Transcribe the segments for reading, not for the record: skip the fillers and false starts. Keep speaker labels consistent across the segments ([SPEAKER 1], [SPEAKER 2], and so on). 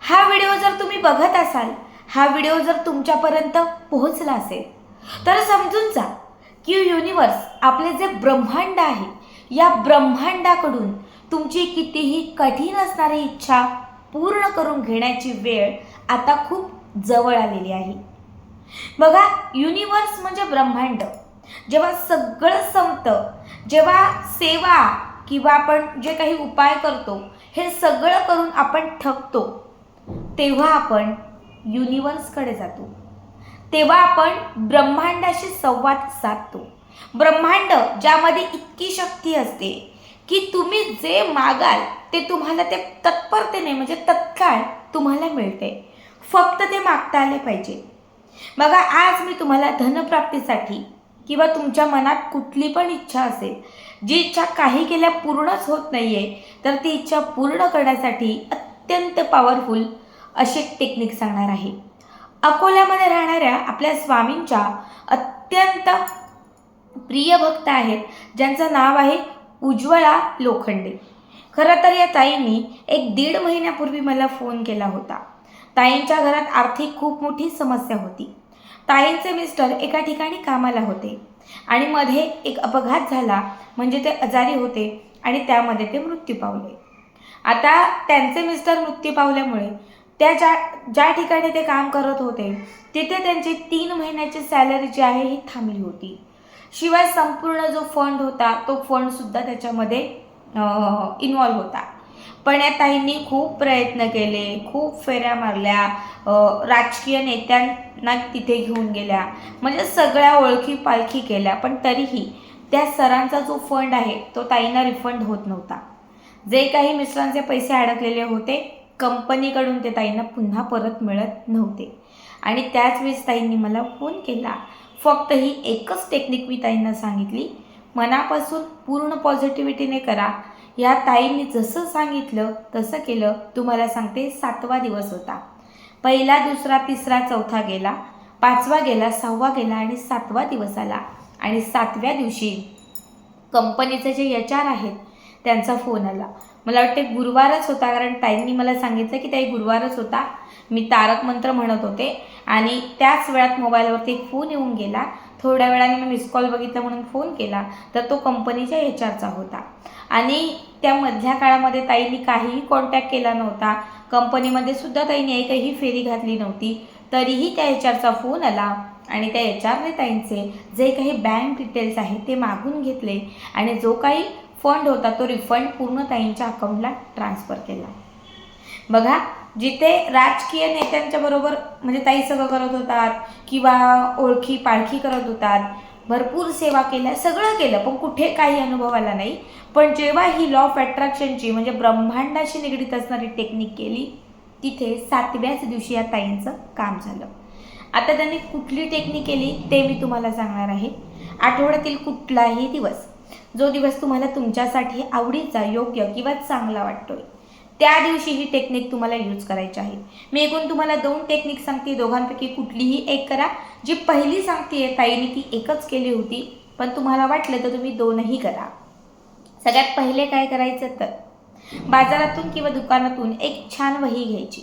[SPEAKER 1] हा व्हिडिओ जर तुम्ही बघत असाल, हा व्हिडिओ जर तुमच्यापर्यंत पोहोचला असेल, तर समजून जा की युनिवर्स, आपले जे ब्रह्मांड आहे, या ब्रह्मांडाकडून तुमची कितीही कठीण असणारी इच्छा पूर्ण करून घेण्याची वेळ आता खूप जवळ आलेली आहे. बघा, युनिवर्स म्हणजे ब्रह्मांड. जेव्हा सगळं संपतं, जेव्हा सेवा किंवा आपण जे काही उपाय करतो हे सगळं करून आपण थकतो, तेव्हा आपण युनिवर्सकडे जातो. तेव्हा आपण ब्रह्मांडाशी संवाद साधतो. ब्रह्मांड ज्यामध्ये इतकी शक्ती असते की तुम्ही जे मागाल ते तुम्हाला ते तत्परतेने म्हणजे तत्काळ तुम्हाला मिळते. फक्त ते मागता आले पाहिजे. बघा, आज मी तुम्हाला धनप्राप्तीसाठी किंवा तुमच्या मनात कुठली पण इच्छा असेल, जी इच्छा काही केल्या पूर्णच होत नाहीये, तर ती इच्छा पूर्ण करण्यासाठी अत्यंत पॉवरफुल अशी टेक्निक सांगणार आहे. अकोल्यामध्ये राहणाऱ्या आपल्या स्वामींच्या अत्यंत प्रिय भक्त आहेत, ज्यांचं नाव आहे उज्ज्वला लोखंडे. खरं तर या ताईंनी 1-1.5 महिन्यापूर्वी मला फोन केला होता. ताईंच्या घरात आर्थिक खूप मोठी समस्या होती. ताईंचे मिस्टर एका ठिकाणी कामाला होते आणि मध्ये एक अपघात झाला, म्हणजे ते आजारी होते आणि त्यामध्ये ते मृत्यू पावले. आता त्यांचे मिस्टर मृत्यू पावल्यामुळे त्या ज्या ठिकाणी ते काम करत होते तिथे त्यांची 3 महिन्याची सॅलरी जी आहे ही थांबली होती. शिवाय संपूर्ण जो फंड होता तो फंडसुद्धा त्याच्यामध्ये इन्व्हॉल्व होता. पण या ताईंनी खूप प्रयत्न केले, खूप फेऱ्या मारल्या, राजकीय नेत्यांना तिथे घेऊन गेल्या, म्हणजे सगळ्या ओळखी पालखी केल्या, पण तरीही त्या सरांचा जो फंड आहे तो ताईंना रिफंड होत नव्हता. जे काही मिस्टरांचे पैसे अडकलेले होते कंपनीकडून ते ताईंना पुन्हा परत मिळत नव्हते. आणि त्याच वेळेस ताईंनी मला फोन केला. फक्त ही एकच टेक्निक मी ताईंना सांगितली, मनापासून पूर्ण पॉझिटिव्हिटीने करा. या ताईंनी जसं सांगितलं तसं केलं. तुम्हाला सांगते, 7वा दिवस होता. पहिला, दुसरा, तिसरा, चौथा गेला, 5वा गेला, 6वा गेला आणि 7वा दिवस आला. आणि 7व्या दिवशी कंपनीचे जे HR आहेत त्यांचा फोन आला. मला वाटते गुरुवारच होता, कारण ताईंनी मला सांगितलं की ताई गुरुवारच होता. मी तारक मंत्र म्हणत होते आणि त्याच वेळात मोबाईलवरती एक फोन येऊन गेला. थोड्या वेळाने मी मिस कॉल बघितला म्हणून फोन केला, तर तो कंपनीच्या HRचा होता. आणि त्या मधल्या काळामध्ये ताईंनी काहीही कॉन्टॅक्ट केला नव्हता. कंपनीमध्ये सुद्धा ताईंनी एकही फेरी घातली नव्हती. तरीही त्या HRचा फोन आला आणि त्या HRने ताईंचे जे काही बँक डिटेल्स आहेत ते मागून घेतले आणि जो काही फंड होता तो रिफंड पूर्ण ताईंच्या अकाउंटला ट्रान्सफर केला. बघा, जिथे राजकीय नेत्यांच्या बरोबर म्हणजे ताई सगळं करत होतात किंवा ओळखी पाळखी करत होतात, भरपूर सेवा केल्या, सगळं केलं, पण कुठे काही अनुभव आला नाही. पण जेव्हा ही लॉ ऑफ अट्रॅक्शनची म्हणजे ब्रह्मांडाशी निगडीत असणारी टेक्निक केली, तिथे 7व्याच दिवशी या ताईंचं काम झालं. आता त्यांनी कुठली टेक्निक केली ते मी तुम्हाला सांगणार आहे. आठवड्यातील कुठलाही दिवस, जो दिवस तुम्हाला तुमच्यासाठी आवडीचा, योग्य किंवा चांगला वाटतोय, त्या दिवशी ही टेक्निक तुम्हाला यूज करायची आहे. मी एकूण तुम्हाला 2 टेक्निक सांगते, दोघांपैकी कुठलीही एक करा. जी पहिली सांगते ताईने ती एकच केली होती, पण तुम्हाला वाटलं तर तुम्ही 2ही करा. सगळ्यात पहिले काय करायचं, तर बाजारातून किंवा दुकानातून एक छान वही घ्यायची,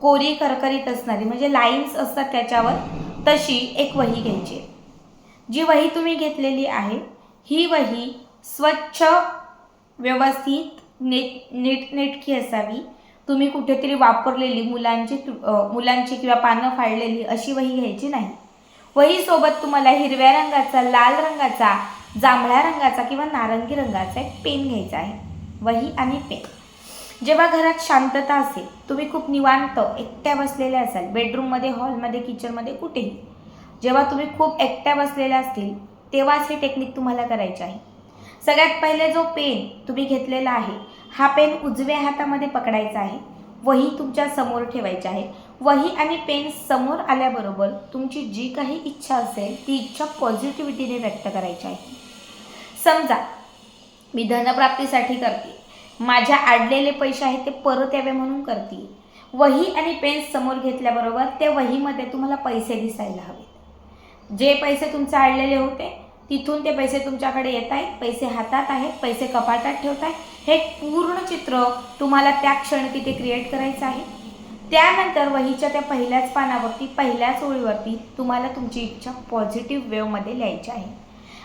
[SPEAKER 1] कोरी करकरीत असणारी, म्हणजे लाईन्स असतात त्याच्यावर, तशी एक वही घ्यायची. जी वही तुम्ही घेतलेली आहे ही वही स्वच्छ, व्यवस्थित, नीटनेटकी असावी. तुम्ही कुठेतरी वापरलेली मुलांची किंवा पानं फाडलेली अशी वही घ्यायची नाही. वहीसोबत तुम्हाला हिरव्या रंगाचा, लाल रंगाचा, जांभळ्या रंगाचा किंवा नारंगी रंगाचा एक पेन घ्यायचा आहे. वही आणि पेन. जेव्हा घरात शांतता असेल, तुम्ही खूप निवांत एकट्या बसलेल्या असाल, बेडरूममध्ये, हॉलमध्ये, किचनमध्ये, कुठेही, जेव्हा तुम्ही खूप एकट्या बसलेल्या असतील तेव्हाच ही टेक्निक तुम्हाला करायची आहे. सगळ्यात पहिले जो पेन तुम्ही घेतलेला आहे, हा पेन उजव्या हातामध्ये पकडायचा आहे. वही तुमच्या समोर ठेवायची आहे. वही आणि पेन समोर आल्याबरोबर तुमची जी काही इच्छा असेल ती इच्छा पॉझिटिव्हिटीने व्यक्त करायची आहे. समजा मी धनप्राप्तीसाठी करते, माझ्या अडलेले पैसे आहेत ते परत यावे म्हणून करते. वही आणि पेन समोर घेतल्याबरोबर त्या वहीमध्ये तुम्हाला पैसे दिसायला हवेत. जे पैसे तुमचे अडलेले होते तिथून ते पैसे तुमच्याकडे येत आहेत, पैसे हातात आहेत, पैसे कपाटात ठेवत आहे. हे पूर्ण चित्र तुम्हाला त्या क्षणी तिथे क्रिएट करायचं आहे. त्यानंतर वहीच्या त्या पहिल्याच पानावरती पहिल्याच ओळीवरती तुम्हाला तुमची इच्छा पॉझिटिव्ह वेवमध्ये लिहायची आहे.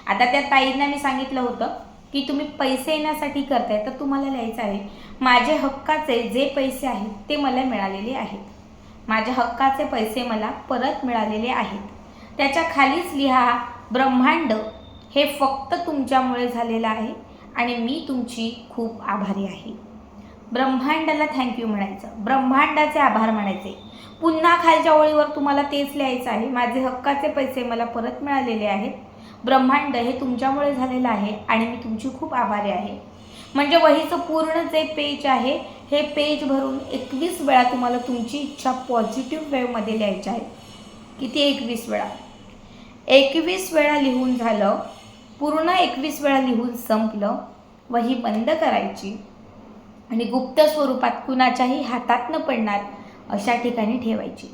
[SPEAKER 1] आता त्या ताईंना मी सांगितलं होतं की तुम्ही पैसे येण्यासाठी करताय, तर तुम्हाला लिहायचं आहे माझे हक्काचे जे पैसे आहेत ते मला मिळालेले आहेत, माझ्या हक्काचे पैसे मला परत मिळालेले आहेत. त्याच्या खालीच लिहा ब्रह्मांड हे फक्त तुमच्यामुळे झालेलं आहे आणि मी तुमची खूप आभारी आहे. ब्रह्मांडाला थँक्यू म्हणायचं, ब्रह्मांडाचे आभार मानायचे. पुन्हा खालच्या ओळीवर तुम्हाला तेच लिहायचं आहे माझे हक्काचे पैसे मला परत मिळालेले आहेत, ब्रह्मांड हे तुमच्यामुळे झालेलं आहे आणि मी तुमची खूप आभारी आहे. म्हणजे वहीचं पूर्ण जे पेज आहे हे पेज भरून 21 वेळा तुम्हाला तुमची इच्छा पॉझिटिव्ह वेवमध्ये लिहायची आहे. किती? 21 वेळा. 21 वेळा लिहून झालं, पूर्ण 21 वेळा लिहून संपलं. वही बंद करायची आणि गुप्त स्वरूपात कुणाच्याही हातात न पडणार अशा ठिकाणी ठेवायची.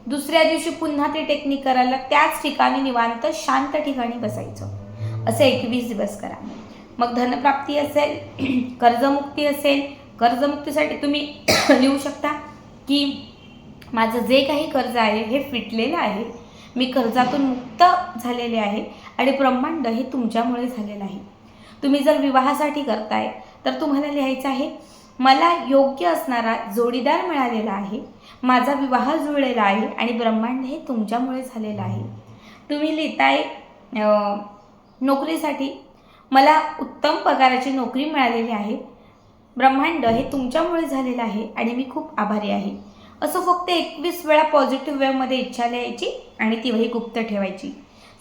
[SPEAKER 1] दुसऱ्या दिवशी पुन्हा ती टेक्निक करायला त्याच ठिकाणी निवांत शांत ठिकाणी बसायचं. असे 21 दिवस करा. मग धनप्राप्ती असेल, कर्जमुक्ती असेल, कर्जमुक्तीसाठी तुम्ही लिहू शकता की माझं जे काही कर्ज आहे हे फिटलेलं आहे, मी कर्जातून मुक्त झालेले आहे आणि ब्रह्मांड हे तुमच्यामुळे झालेलं आहे. तुम्ही जर विवाहासाठी करताय तर तुम्हाला लिहायचं आहे मला योग्य असणारा जोडीदार मिळालेला आहे, माझा विवाह जुळलेला आहे आणि ब्रह्मांड हे तुमच्यामुळे झालेलं आहे. तुम्ही लिहिताय नोकरीसाठी मला उत्तम पगाराची नोकरी मिळालेली आहे, ब्रह्मांड हे तुमच्यामुळे झालेलं आहे आणि मी खूप आभारी आहे. असं फक्त 21 वेळा पॉझिटिव्ह वेमध्ये इच्छा लिहायची आणि ती वही गुप्त ठेवायची.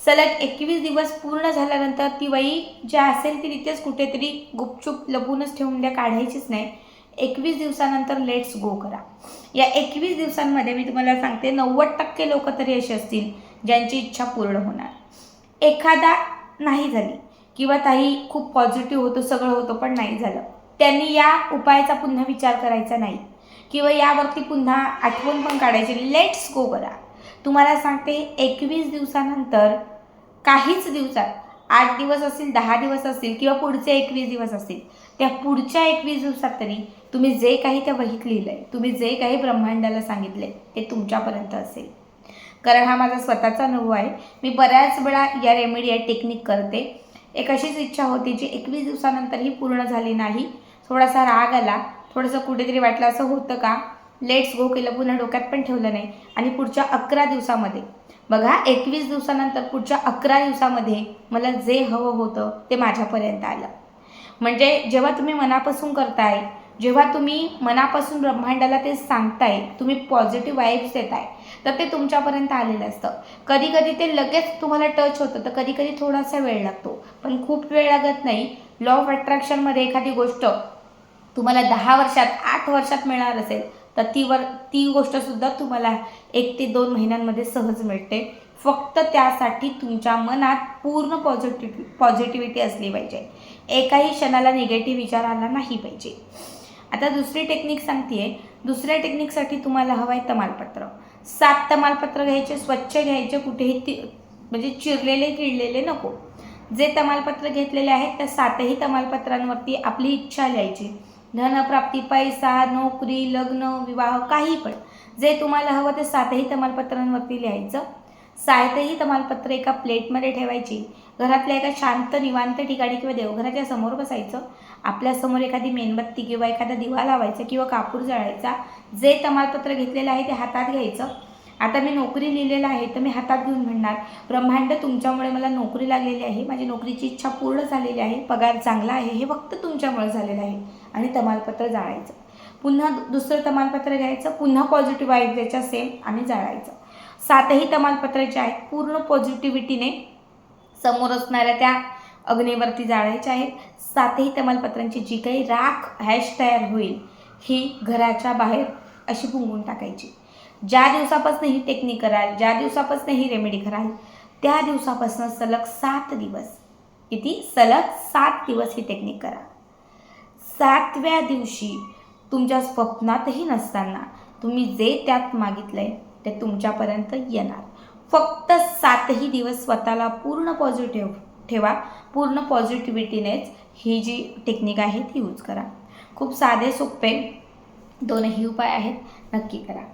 [SPEAKER 1] सलग 21 दिवस पूर्ण झाल्यानंतर ती वही ज्या असेल ती तिथेच कुठेतरी गुपचूप लपूनच ठेवून द्या, काढायचीच नाही. 21 दिवसानंतर लेट्स गो करा. या 21 दिवसांमध्ये मी तुम्हाला सांगते 90% लोक तरी असे असतील ज्यांची इच्छा पूर्ण होणार. एखादा नाही झाली किंवा ताई खूप पॉझिटिव्ह होतो, सगळं होतं पण नाही झालं, त्यांनी या उपायाचा पुन्हा विचार करायचा नाही किंवा यावरती पुन्हा आठवण पण काढायची. लेट्स गो करा. तुम्हाला सांगते 21 दिवसानंतर काहीच दिवसात 8 दिवस असतील, 10 दिवस असतील किंवा पुढचे 21 दिवस असतील, त्या पुढच्या 21 दिवसात तरी तुम्ही जे काही त्या वहीत लिहिलं आहे, तुम्ही जे काही ब्रह्मांडाला सांगितले ते तुमच्यापर्यंत असेल. कारण हा माझा स्वतःचा अनुभव आहे. मी बऱ्याच वेळा या रेमेडी टेक्निक करते. एक अशीच इच्छा होती जी 21 दिवसानंतरही पूर्ण झाली नाही. थोडासा राग आला, थोडंसं कुठेतरी वाटलं असं होतं का, लेट्स गो केलं, पुन्हा डोक्यात पण ठेवलं नाही आणि पुढच्या 11 दिवसामध्ये बघा 21 दिवसानंतर पुढच्या 11 दिवसामध्ये मला जे हवं होतं ते माझ्यापर्यंत आलं. म्हणजे जेव्हा तुम्ही मनापासून करताय, जेव्हा तुम्ही मनापासून ब्रह्मांडाला ते सांगताय, तुम्ही पॉझिटिव्ह वाईब्स देताय, तर ते तुमच्यापर्यंत आलेलं असतं. कधी कधी ते लगेच तुम्हाला टच होतं, तर कधी कधी थोडासा वेळ लागतो, पण खूप वेळ लागत नाही. लॉ ऑफ अट्रॅक्शनमध्ये एखादी गोष्ट तुम्हाला 10 वर्षात 8 वर्षात मिळणार असेल तर ती गोष्टसुद्धा तुम्हाला 1 ते 2 महिन्यांमध्ये सहज मिळते. फक्त त्यासाठी तुमच्या मनात पूर्ण पॉझिटिव्हिटी असली पाहिजे. एकाही क्षणाला निगेटिव्ह विचार आला नाही पाहिजे. आता दुसरी टेक्निक सांगते. दुसऱ्या टेक्निकसाठी तुम्हाला हवं आहे तमालपत्र. 7 तमालपत्र घ्यायचे, स्वच्छ घ्यायचे, कुठेही म्हणजे चिरलेले किडलेले नको. जे तमालपत्र घेतलेले आहेत त्या 7ही तमालपत्रांवरती आपली इच्छा लिहायची. धनप्राप्ती, पैसा, नोकरी, लग्न, विवाह, काही पण जे तुम्हाला हवं ते 7ही तमालपत्रांवरती लिहायचं. 7ही तमालपत्र एका प्लेटमध्ये ठेवायची. घरातल्या एका शांत निवांत ठिकाणी किंवा देवघराच्या समोर बसायचं. आपल्यासमोर एखादी मेणबत्ती किंवा एखादा दिवा लावायचा किंवा कापूर जाळायचा. जे तमालपत्र घेतलेलं आहे ते हातात घ्यायचं. आता मी नोकरी लिहिलेलं आहे तर मी हातात घेऊन म्हणणार ब्रह्मांड तुमच्यामुळे मला नोकरी लागलेली आहे, माझी नोकरीची इच्छा पूर्ण झालेली आहे, पगार चांगला आहे, हे फक्त तुमच्यामुळे झालेलं आहे आणि तमालपत्र जाळायचं. पुन्हा दुसरं तमालपत्र घ्यायचं, पुन्हा पॉझिटिव्ह वाईब द्यायच्या सेम आणि जाळायचं. 7ही तमालपत्र जे आहेत पूर्ण पॉझिटिव्हिटीने समोर असणाऱ्या त्या अग्नीवरती जाळायच्या आहेत. 7ही तमालपत्रांची जी काही राख हॅश तयार होईल ही घराच्या बाहेर अशी पुंगून टाकायची. ज्या दिवसापासून ही टेक्निक कराल, ज्या दिवसापासून ही रेमेडी कराल, त्या दिवसापासून सलग 7 दिवस, किती? सलग 7 दिवस ही टेक्निक करा. 7व्या दिवशी तुमच्या स्वप्नातही नसताना तुम्ही जे त्यात मागितलंय ते तुमच्यापर्यंत येणार. फक्त 7ही दिवस स्वतःला पूर्ण पॉझिटिव्ह ठेवा. पूर्ण पॉझिटिव्हिटीनेच ही जी टेक्निक आहे ती यूज करा. खूप साधे सोपे दोनही उपाय आहेत, नक्की करा.